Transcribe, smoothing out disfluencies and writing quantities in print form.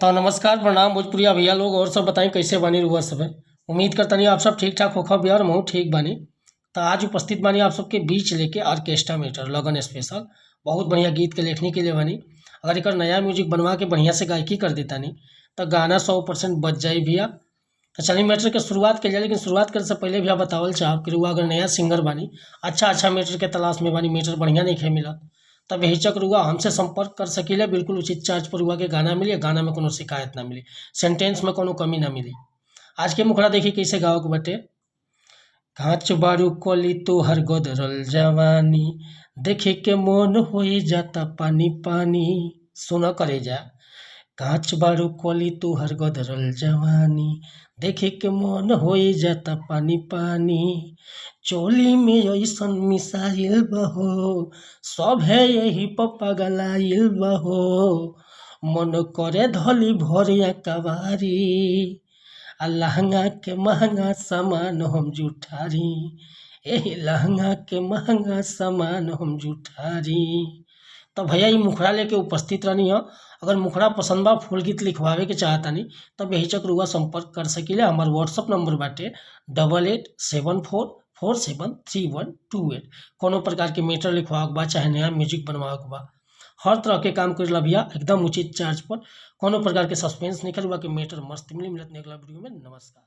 तो नमस्कार प्रणाम भोजपुरिया भैया लोग और सब बताएं कैसे बानी रुआ सब है। उम्मीद करतनी आप सब ठीक ठाक होखा बिहार महू ठीक बानी। तो आज उपस्थित बानी आप सबके बीच लेके ऑर्केस्ट्रा मीटर लगन स्पेशल बहुत बढ़िया गीत के लेखनी के लिए बानी। अगर एक नया म्यूजिक बनवा के बढ़िया से गायकी कर देता नहीं तो गाना 100% बच जाए भैया। तो चलिए मैटर के शुरुआत के लिए, लेकिन शुरुआत करे से पहले भैया बतावल चाहब कि रुआ अगर नया सिंगर बानी, अच्छा मैटर के तलाश में बानी, मैटर बढ़िया नहीं खे मिला तब बेहिचक रुआ हमसे संपर्क कर सकीले। बिल्कुल उचित चार्ज पर रुआ के गाना मिली, गाना में कोनो शिकायत ना मिली, सेंटेंस में कोनो कमी ना मिली। आज के मुखड़ा देखी कैसे गाओ के बटे। कांच बारू कली तोहर गदरल जवानी, देखे के मन हो जाता पानी पानी। सुनो करे जा। कांच बारू कली तोहर गदरल जवानी, देखे के मन हो जाता पानी पानी। चोली में ऐसन मिसाइल बहो, सब है यही पगलाइल बहो। मन करे धली भरिया कवारी, आ लहंगा के महंगा सामान हम जुठारी। एही लहंगा के महंगा सामान हम जुठारी। तो भैया ये मुखड़ा लेके उपस्थित रहनी हो। अगर मुखड़ा पसंद बा, फुल गीत लिखवावे के चाहतानी तो बेहिचक रुआ संपर्क कर सकीले। हमार व्हाट्सअप नंबर बाटे 8874473128। कोनो प्रकार के मैटर लिखवाओ बा चाहे नया म्यूजिक बनवाओ बा, हर तरह के काम कर भैया एकदम उचित चार्ज पर। कोनो प्रकार के सस्पेंस नहीं करुआ के मैटर मस्त मिली। मिलत अगला वीडियो में। नमस्कार।